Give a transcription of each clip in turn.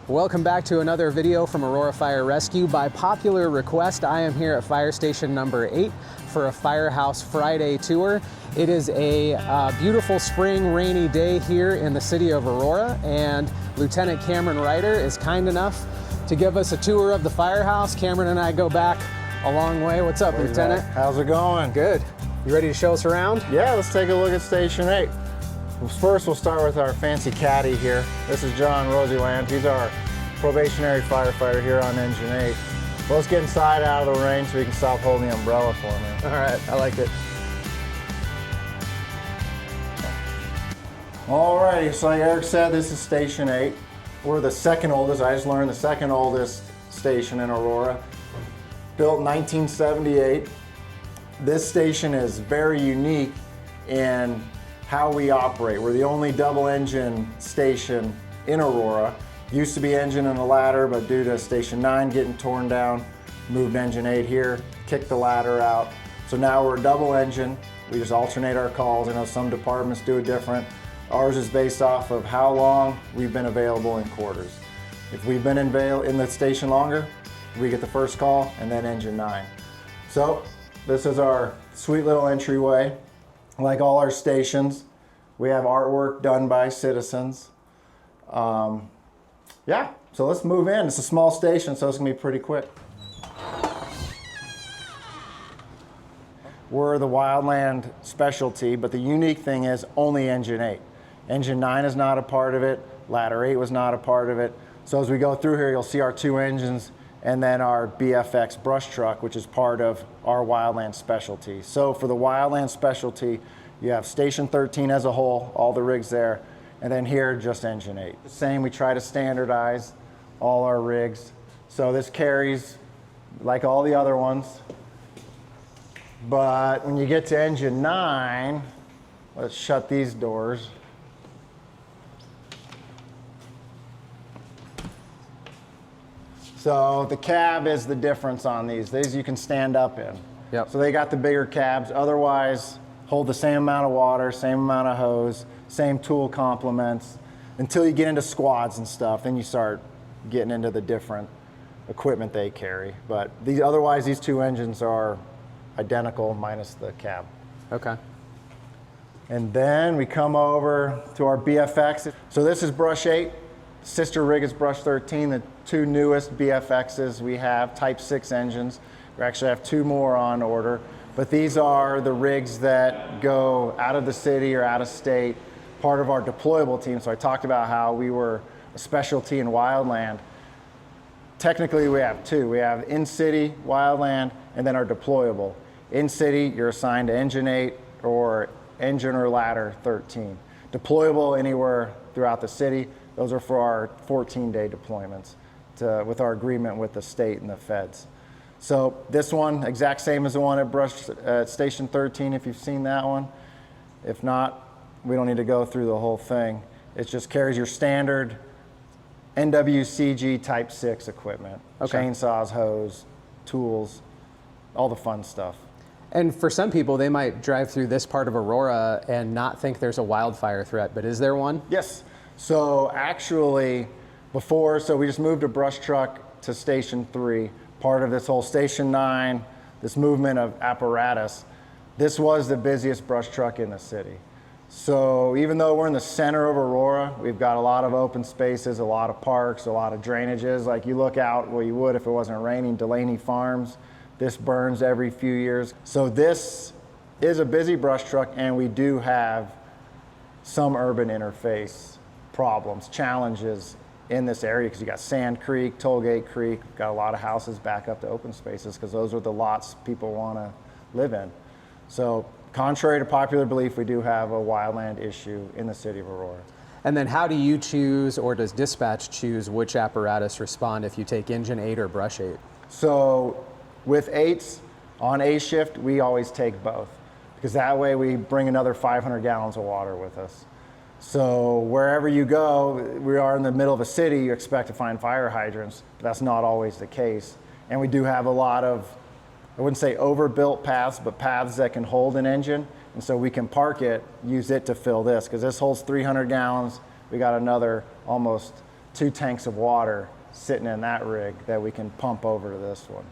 Welcome back to another video from Aurora Fire Rescue. By popular request, I am here at Fire Station number 8 for a Firehouse Friday tour. It is a beautiful spring rainy day here in the city of Aurora, and Lieutenant Cameron Ryder is kind enough to give us a tour of the firehouse. Cameron and I go back a long way. What's up, Lieutenant? How's it going? Good. You ready to show us around? Yeah, let's take a look at Station 8. First, we'll start with our fancy caddy here. This is John Rosieland. He's our probationary firefighter here on Engine 8. Well, let's get inside out of the rain so we can stop holding the umbrella for me. All right, I like it. Alrighty, so like Eric said, this is Station 8. We're the second oldest, I just learned, the second oldest station in Aurora. Built in 1978. This station is very unique in how we operate. We're the only double engine station in Aurora. Used to be engine and a ladder, but due to Station 9 getting torn down, moved Engine 8 here, kicked the ladder out. So now we're a double engine. We just alternate our calls. I know some departments do it different. Ours is based off of how long we've been available in quarters. If we've been in the station longer, we get the first call, and then Engine 9. So this is our sweet little entryway. Like all our stations, we have artwork done by citizens. Yeah, so let's move in. It's a small station, so it's gonna be pretty quick. We're the wildland specialty, but the unique thing is only Engine 8. Engine 9 is not a part of it. Ladder 8 was not a part of it. So as we go through here, you'll see our 2 engines and then our BFX brush truck, which is part of our wildland specialty. So for the wildland specialty, you have Station 13 as a whole, all the rigs there, and then here, just Engine 8. The same, we try to standardize all our rigs. So this carries like all the other ones. But when you get to Engine 9, let's shut these doors. So the cab is the difference on these. These you can stand up in. Yep. So they got the bigger cabs. Otherwise, hold the same amount of water, same amount of hose, same tool complements. Until you get into squads and stuff, then you start getting into the different equipment they carry. But otherwise, these 2 engines are identical minus the cab. Okay. And then we come over to our BFX. So this is Brush 8. Sister rig is Brush 13, the 2 newest BFXs we have, Type 6 engines. We actually have 2 more on order, but these are the rigs that go out of the city or out of state, part of our deployable team. So I talked about how we were a specialty in wildland. Technically, we have 2. We have in-city wildland and then our deployable. In-city, you're assigned to Engine 8 or Engine or Ladder 13. Deployable anywhere throughout the city. Those are for our 14-day deployments with our agreement with the state and the feds. So this one, exact same as the one at Station 13, if you've seen that one. If not, we don't need to go through the whole thing. It just carries your standard NWCG Type 6 equipment. Okay. Chainsaws, hose, tools, all the fun stuff. And for some people, they might drive through this part of Aurora and not think there's a wildfire threat, but is there one? Yes. So actually, so we just moved a brush truck to Station 3, part of this whole Station 9, this movement of apparatus. This was the busiest brush truck in the city. So even though we're in the center of Aurora, we've got a lot of open spaces, a lot of parks, a lot of drainages. Like you look out, well, you would if it wasn't raining, Delaney Farms. This burns every few years. So this is a busy brush truck, and we do have some urban interface problems, challenges in this area because you got Sand Creek, Tollgate Creek, got a lot of houses back up to open spaces because those are the lots people want to live in. So contrary to popular belief, we do have a wildland issue in the city of Aurora. And then how do you choose, or does dispatch choose, which apparatus respond if you take Engine 8 or Brush 8? So with 8s on A shift, we always take both because that way we bring another 500 gallons of water with us. So wherever you go, we are in the middle of a city, you expect to find fire hydrants, but that's not always the case. And we do have a lot of, I wouldn't say overbuilt paths, but paths that can hold an engine. And so we can park it, use it to fill this, because this holds 300 gallons. We got another almost 2 tanks of water sitting in that rig that we can pump over to this one.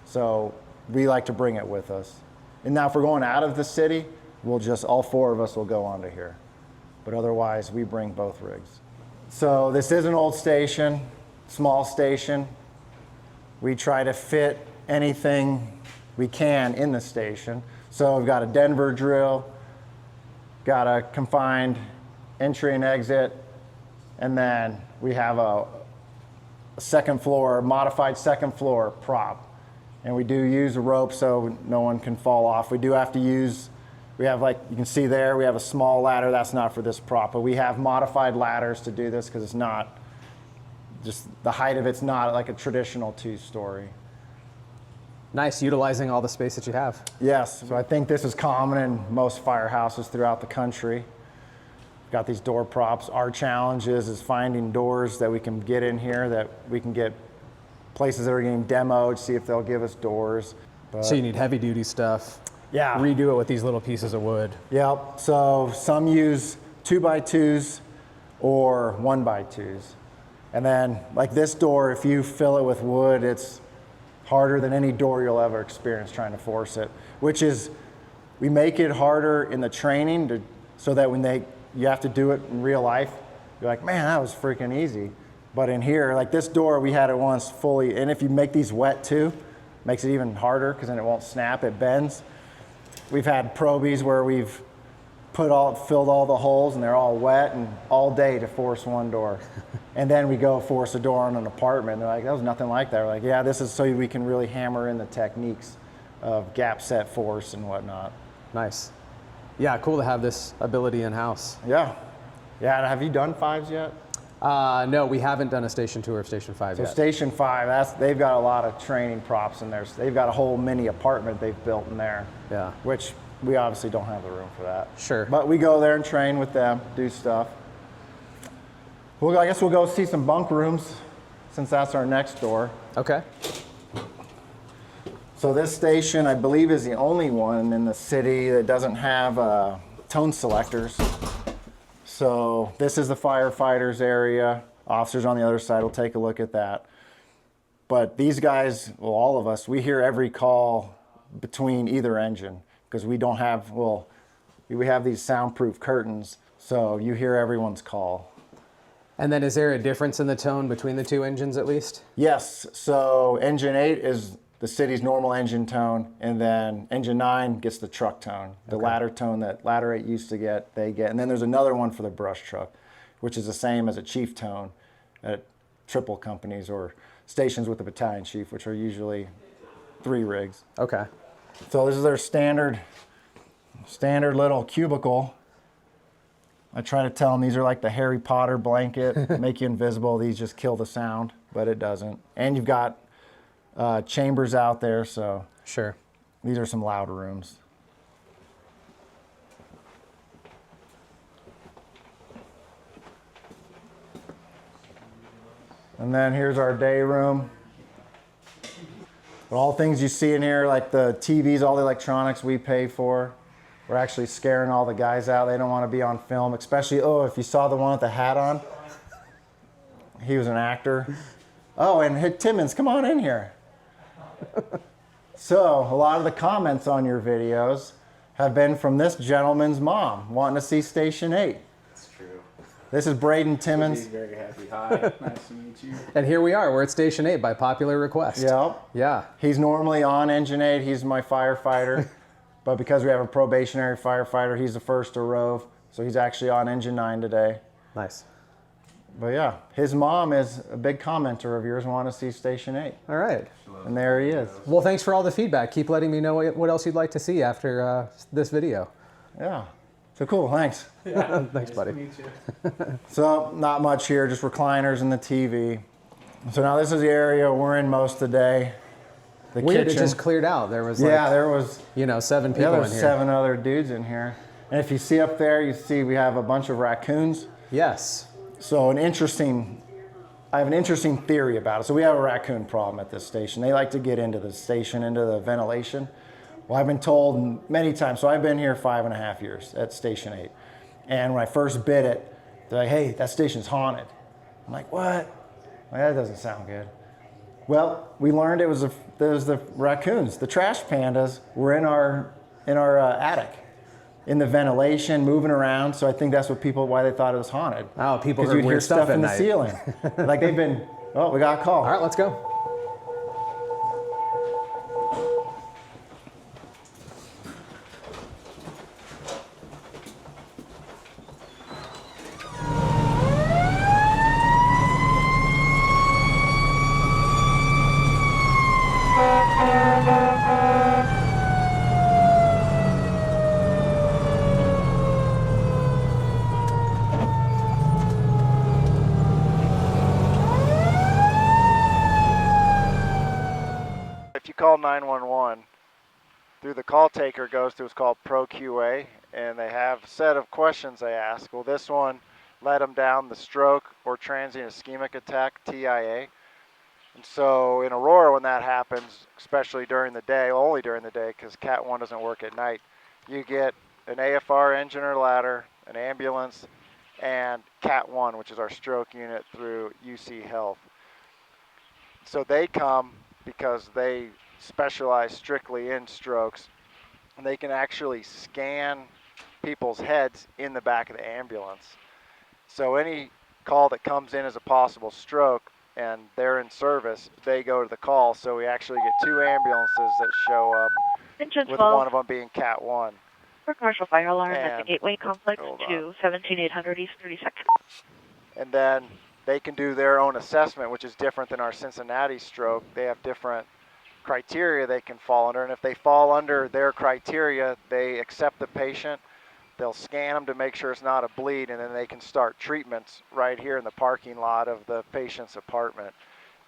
So we like to bring it with us. And now if we're going out of the city, we'll just, all 4 of us will go onto here. But otherwise, we bring both rigs. So this is an old station, small station. We try to fit anything we can in the station. So we've got a Denver drill, got a confined entry and exit, and then we have a second floor, modified second floor prop. And we do use a rope so no one can fall off. We do have to use, we have, like you can see there, we have a small ladder. That's not for this prop, but we have modified ladders to do this because it's not, just the height of it's not like a traditional 2-story. Nice, utilizing all the space that you have. Yes, so I think this is common in most firehouses throughout the country. Got these door props. Our challenge is finding doors that we can get in here, that we can get places that are getting demoed, see if they'll give us doors. But so you need heavy duty stuff. Yeah. Redo it with these little pieces of wood. Yep, so some use 2x2s or 1x2s. And then like this door, if you fill it with wood, it's harder than any door you'll ever experience trying to force it, which is, we make it harder in the training so that when you have to do it in real life, you're like, man, that was freaking easy. But in here, like this door, we had it once fully, and if you make these wet too, makes it even harder because then it won't snap, it bends. We've had probies where we've filled all the holes and they're all wet and all day to force one door. And then we go force a door on an apartment. They're like, that was nothing like that. We're like, yeah, this is so we can really hammer in the techniques of gap set force and whatnot. Nice. Yeah, cool to have this ability in-house. Yeah. Yeah, have you done 5s yet? No, we haven't done a station tour of Station 5 yet. So Station 5, they've got a lot of training props in there. So they've got a whole mini apartment they've built in there. Yeah. Which we obviously don't have the room for that. Sure. But we go there and train with them, do stuff. Well, I guess we'll go see some bunk rooms since that's our next door. Okay. So this station, I believe, is the only one in the city that doesn't have tone selectors. So this is the firefighters area. Officers on the other side will take a look at that. But these guys, well, all of us, we hear every call between either engine because we don't have, well, we have these soundproof curtains, so you hear everyone's call. And then is there a difference in the tone between the 2 engines at least? Yes, so engine 8 is the city's normal engine tone, and then engine 9 gets the truck tone, the ladder tone that ladder 8 used to get, they get. And then there's another one for the brush truck, which is the same as a chief tone at triple companies or stations with the battalion chief, which are usually 3 rigs. Okay. So this is their standard little cubicle. I try to tell them these are like the Harry Potter blanket, make you invisible. These just kill the sound, but it doesn't. And you've got chambers out there, so sure. These are some loud rooms. And then here's our day room. But all things you see in here, like the TVs, all the electronics we pay for, we're actually scaring all the guys out. They don't want to be on film, especially, oh, if you saw the one with the hat on, he was an actor. Oh, and hey, Timmons, come on in here. So a lot of the comments on your videos have been from this gentleman's mom wanting to see Station 8. That's true. This is Braden Timmons. He's very happy. Hi, nice to meet you. And here we are, we're at Station 8 by popular request. Yep. Yeah. He's normally on Engine 8. He's my firefighter. But because we have a probationary firefighter, he's the first to rove. So he's actually on Engine 9 today. Nice. But yeah, his mom is a big commenter of yours, wanting to see Station 8. All right. And there he is. Well, thanks for all the feedback. Keep letting me know what else you'd like to see after this video. Yeah. So cool, thanks. Yeah, Thanks, buddy. Nice to meet you. So not much here, just recliners and the TV. So now this is the area we're in most of the day. The Weird, kitchen. it just cleared out. There was there was 7 yeah, people there's in here. 7 other dudes in here. And if you see up there, you see we have a bunch of raccoons. Yes. So I have an interesting theory about it. So we have a raccoon problem at this station. They like to get into the station, into the ventilation. Well, I've been told many times, so I've been here 5.5 years at Station 8. And when I first bid it, they're like, hey, that station's haunted. I'm like, what? That doesn't sound good. Well, we learned it was the raccoons. The trash pandas were in our attic, in the ventilation, moving around. So I think that's why they thought it was haunted. Oh, people heard you'd hear weird stuff at in the night. ceiling. Like they've been. Oh, we got a call. All right, let's go. If you call 911, through the call taker goes to what's called Pro QA, and they have a set of questions they ask. Well, this one led them down the stroke or transient ischemic attack, TIA. And so in Aurora, when that happens, especially during the day, only during the day, because Cat 1 doesn't work at night, you get an AFR engine or ladder, an ambulance, and Cat 1, which is our stroke unit through UC Health. So they come because they specialize strictly in strokes, and they can actually scan people's heads in the back of the ambulance. So any call that comes in as a possible stroke and they're in service, they go to the call. So we actually get 2 ambulances that show up, with one of them being Cat 1. For commercial fire alarm And at the Gateway Complex to 17800 East 32nd. And then they can do their own assessment, which is different than our Cincinnati stroke. They have different criteria they can fall under, and if they fall under their criteria, they accept the patient. They'll scan them to make sure it's not a bleed, and then they can start treatments right here in the parking lot of the patient's apartment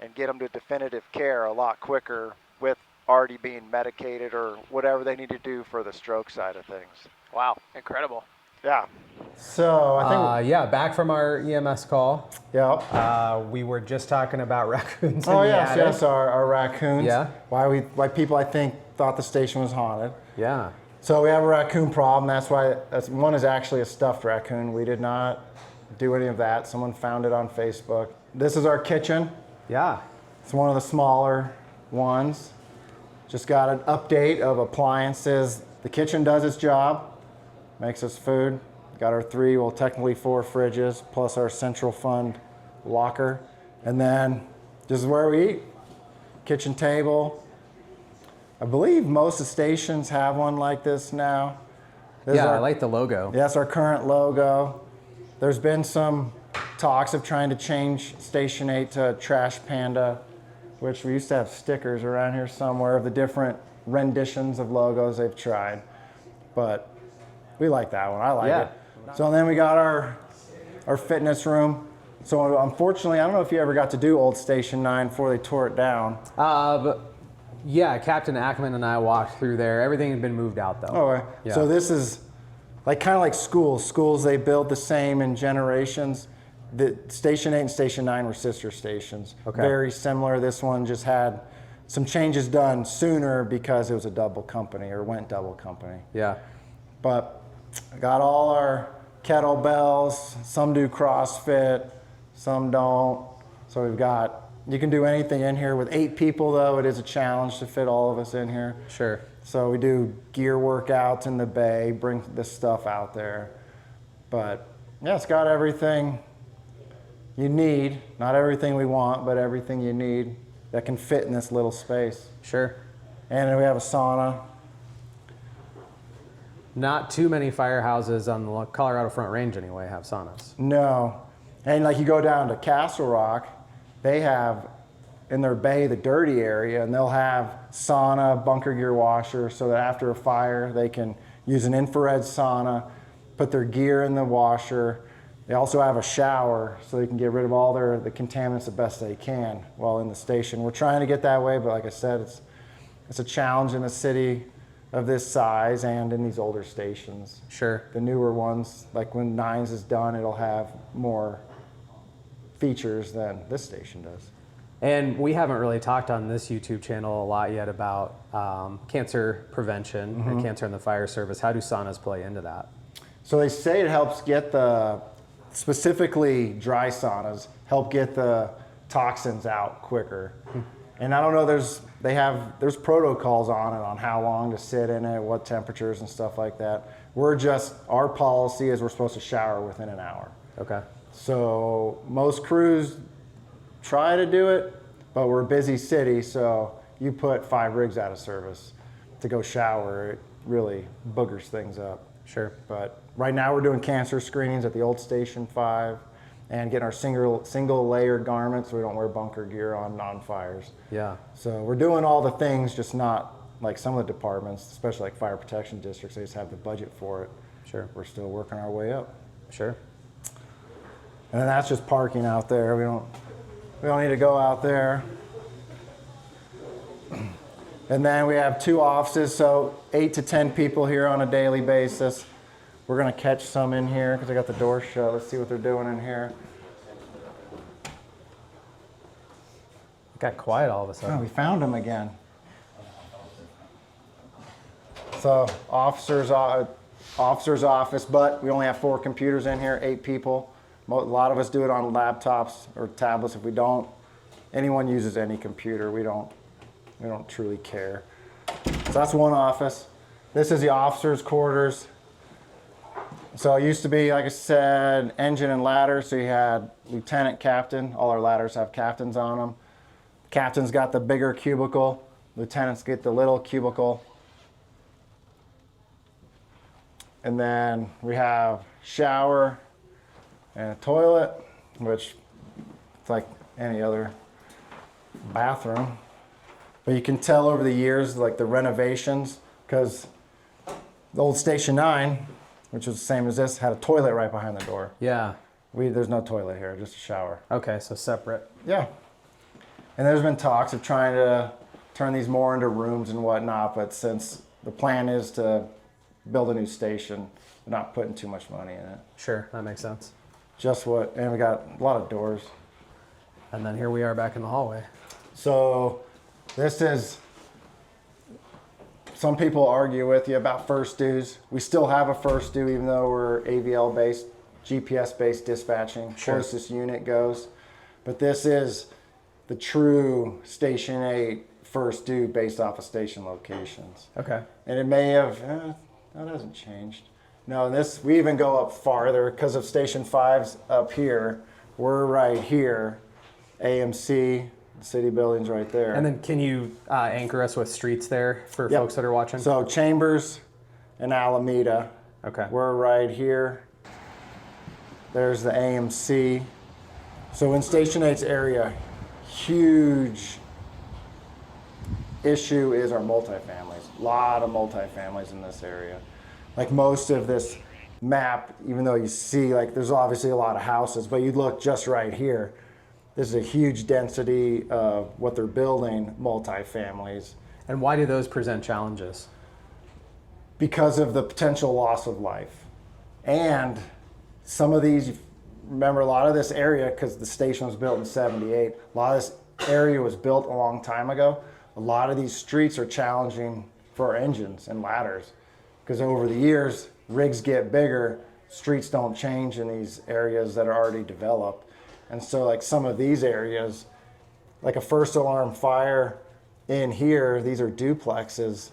and get them to definitive care a lot quicker with already being medicated or whatever they need to do for the stroke side of things. Wow, incredible. Yeah. So I think Yeah, back from our EMS call. yeah. We were just talking about raccoons in Oh the yes, attic. yes, our raccoons. Yeah. Why people I think thought the station was haunted. Yeah. So we have a raccoon problem. One is actually a stuffed raccoon. We did not do any of that. Someone found it on Facebook. This is our kitchen. Yeah. It's one of the smaller ones. Just got an update of appliances. The kitchen does its job, makes us food. Got our 3, well technically 4 fridges, plus our central fund locker. And then this is where we eat. Kitchen table. I believe most of the stations have one like this now. I like the logo. That's our current logo. There's been some talks of trying to change Station 8 to Trash Panda, which we used to have stickers around here somewhere of the different renditions of logos they've tried. But we like that one. I like it. So then we got our fitness room. So unfortunately, I don't know if you ever got to do old Station 9 before they tore it down. Yeah, Captain Ackman and I walked through there. Everything had been moved out though. Oh, okay. Yeah. So this is kind of like schools. Schools, they build the same in generations. The Station 8 and Station 9 were sister stations. Okay. Very similar. This one just had some changes done sooner because it was a double company or went double company. Yeah. But I got all our kettlebells. Some do CrossFit, some don't. So you can do anything in here. With 8 people though, it is a challenge to fit all of us in here. Sure. So we do gear workouts in the bay, bring this stuff out there. But yeah, it's got everything you need. Not everything we want, but everything you need that can fit in this little space. Sure. And then we have a sauna. Not too many firehouses on the Colorado Front Range anyway have saunas. No. And like you go down to Castle Rock, they have in their bay the dirty area, and they'll have sauna, bunker gear washer, so that after a fire they can use an infrared sauna, put their gear in the washer. They also have a shower so they can get rid of all the contaminants the best they can while in the station. We're trying to get that way, but like I said, it's a challenge in a city of this size and in these older stations. Sure. The newer ones, like when 9s is done, it'll have more features than this station does. And we haven't really talked on this YouTube channel a lot yet about cancer prevention and cancer in the fire service. How do saunas play into that? So they say it helps get specifically dry saunas, help get the toxins out quicker. And I don't know, there's protocols on it, on how long to sit in it, what temperatures and stuff like that. Our policy is we're supposed to shower within an hour. Okay. So most crews try to do it, but we're a busy city, so you put 5 rigs out of service to go shower, it really boogers things up. Sure. But right now we're doing cancer screenings at the old Station 5 and getting our single layered garments so we don't wear bunker gear on non-fires. Yeah. So we're doing all the things, just not like some of the departments, especially like fire protection districts, they just have the budget for it. Sure. We're still working our way up. Sure. And then that's just parking out there. We don't need to go out there. And then we have 2 offices, so 8 to 10 people here on a daily basis. We're gonna catch some in here because I got the door shut. Let's see what they're doing in here. It got quiet all of a Oh, sudden. we found them again. So officer's office, but we only have 4 computers in here, 8 people. A lot of us do it on laptops or tablets. If we don't, anyone uses any computer, we don't truly care. So that's one office. This is the officer's quarters. So it used to be, like I said, engine and ladder. So you had lieutenant, captain. All our ladders have captains on them. Captain's got the bigger cubicle. Lieutenants get the little cubicle. And then we have shower and a toilet, which it's like any other bathroom. But you can tell over the years, like the renovations, because the old Station 9, which was the same as this, had a toilet right behind the door. Yeah. There's no toilet here, just a shower. Okay, so separate. Yeah. And there's been talks of trying to turn these more into rooms and whatnot, but since the plan is to build a new station, we're not putting too much money in it. Sure, that makes sense. And we got a lot of doors. And then here we are back in the hallway. So this is, some people argue with you about first dues. We still have a first due even though we're AVL based, GPS based dispatching, Sure. Closest unit goes. But this is the true Station 8 first due based off of station locations. Okay. And it may have, that hasn't changed. No, we even go up farther because of Station 5's up here. We're right here, AMC, the city building's right there. And then can you anchor us with streets there for Yep. folks that are watching? So Chambers and Alameda. Okay. We're right here. There's the AMC. So in Station 8's area, huge issue is our multifamilies. A lot of multifamilies in this area. Like most of this map, even though you see, like there's obviously a lot of houses, but you look just right here, this is a huge density of what they're building, multifamilies, And why do those present challenges? because of the potential loss of life. And some of these, remember a lot of this area, because the station was built in '78, a lot of this area was built a long time ago. A lot of these streets are challenging for our engines and ladders, because over the years, rigs get bigger, streets don't change in these areas that are already developed. And so like some of these areas, like a first alarm fire in here, these are duplexes,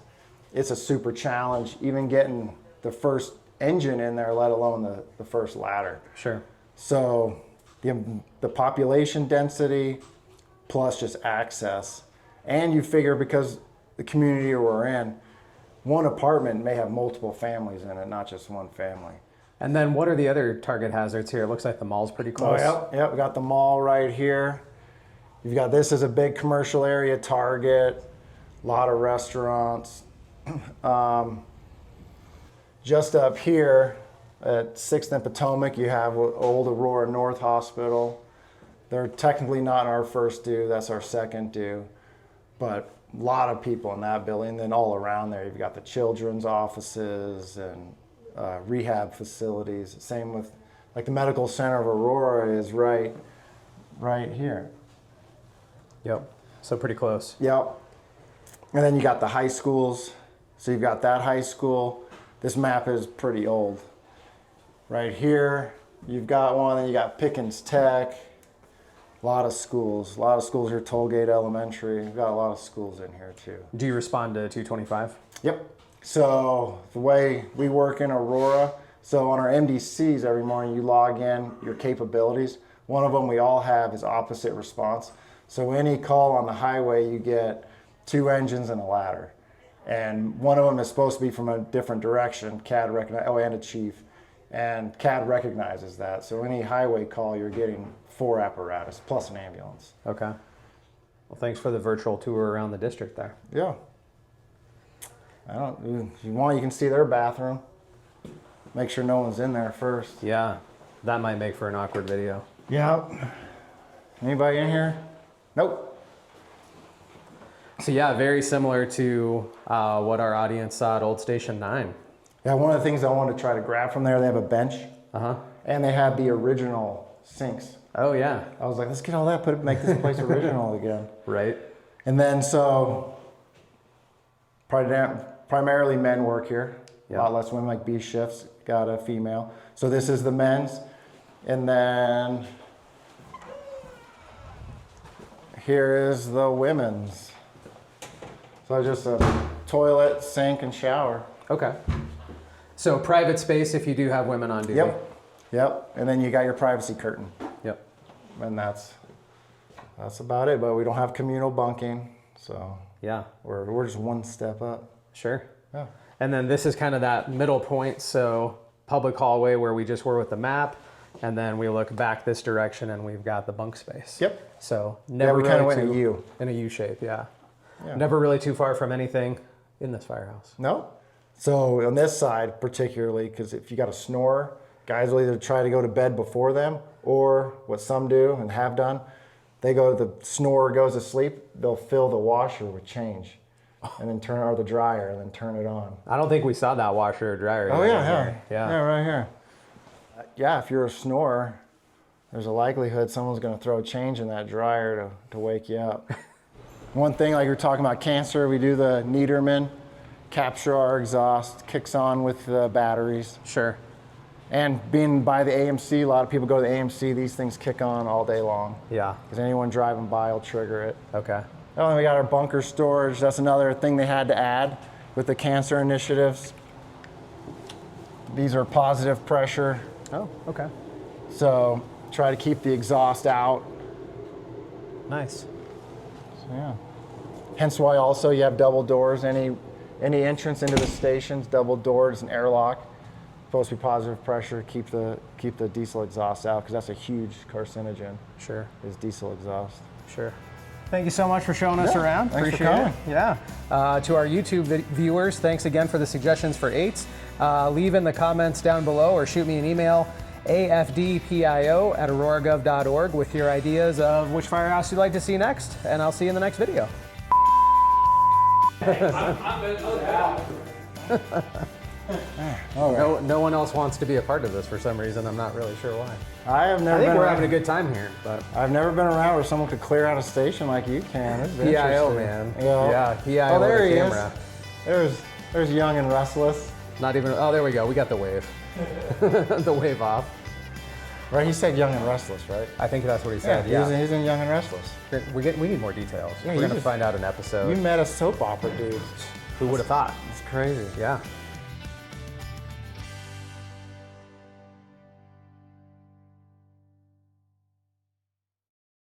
it's a super challenge even getting the first engine in there, let alone the first ladder. Sure. So the population density plus just access, and you figure because the community we're in, one apartment may have multiple families in it, not just one family. And then what are the other target hazards here? It looks like the mall's pretty close. Yep, we got the mall right here. You've got, this is a big commercial area, Target, a lot of restaurants. Just up here at 6th and Potomac, you have old Aurora North Hospital. They're technically not our first due, that's our second due. But a lot of people in that building. Then all around there, you've got the children's offices and rehab facilities. Same with, like the medical center of Aurora is right here. Yep. So pretty close. Yep. And then you got the high schools. So you've got that high school. This map is pretty old. Right here, you've got one, then you got Pickens Tech. A lot of schools. A lot of schools here, Tollgate Elementary. We've got a lot of schools in here too. Do you respond to 225? Yep. So the way we work in Aurora, so on our MDCs every morning you log in your capabilities. One of them we all have is opposite response. So any call on the highway you get 2 engines and a ladder. And one of them is supposed to be from a different direction. CAD recognize, and a chief. And CAD recognizes that. So any highway call you're getting 4 apparatus plus an ambulance. Okay. Well, thanks for the virtual tour around the district there. Yeah. If you want, you can see their bathroom. Make sure no one's in there first. Yeah, that might make for an awkward video. Yeah. Anybody in here? Nope. So yeah, very similar to what our audience saw at Old Station 9. Yeah, one of the things I wanted to try to grab from there, they have a bench. Uh-huh. And they have the original sinks. Oh yeah. I was like, let's get all that, make this place original again. Right. And then so, primarily men work here. Yeah. A lot less women, like B shifts, got a female. So this is the men's. And then here is the women's. So just a toilet, sink, and shower. Okay. So private space if you do have women on duty. Yep. And then you got your privacy curtain. Yep. And that's about it. But we don't have communal bunking, so Yeah. we're just one step up. Sure. Yeah. And then this is kind of that middle point. So public hallway where we just were with the map, and then we look back this direction and we've got the bunk space. Yep. So never we kind of really went in a U. In a U shape, yeah. Yeah. Never really too far from anything in this firehouse. No. So on this side particularly, because if you got a snorer, guys will either try to go to bed before them, or what some do and have done, the snorer goes to sleep, they'll fill the washer with change, and then or the dryer, and then turn it on. I don't think we saw that washer or dryer. Oh yeah. Yeah, right here. Yeah, if you're a snorer, there's a likelihood someone's going to throw change in that dryer to wake you up. One thing, like we were talking about cancer, we do the Niederman, capture our exhaust, kicks on with the batteries. Sure. And being by the AMC, a lot of people go to the AMC, these things kick on all day long. Yeah. Because anyone driving by will trigger it. Okay. Oh, and we got our bunker storage. That's another thing they had to add with the cancer initiatives. These are positive pressure. Oh, okay. So try to keep the exhaust out. Nice. So yeah. Hence why also you have double doors. Any entrance into the station's double doors and airlock. Supposed to be positive pressure, keep the diesel exhaust out, because that's a huge carcinogen. Sure. Is diesel exhaust. Sure. Thank you so much for showing us around. Thanks Appreciate for coming. it. Yeah. To our YouTube viewers, thanks again for the suggestions for 8s. Leave in the comments down below or shoot me an email, afdpio@auroragov.org, with your ideas of which firehouse you'd like to see next, and I'll see you in the next video. No one else wants to be a part of this for some reason. I'm not really sure why. I think We're having a good time here, but I've never been around where someone could clear out a station like you can. This is PIO, interesting. man. Yeah. PIO Oh, there with he the camera. is. There's Young and Restless. Not even. Oh, there we go. We got the wave. The wave off. Right? He said Young and Restless, right? I think that's what he said. Yeah. He's in Young and Restless. We need more details. Yeah, We're you gonna find out an episode. You met a soap opera dude. Who would have thought? It's crazy. Yeah.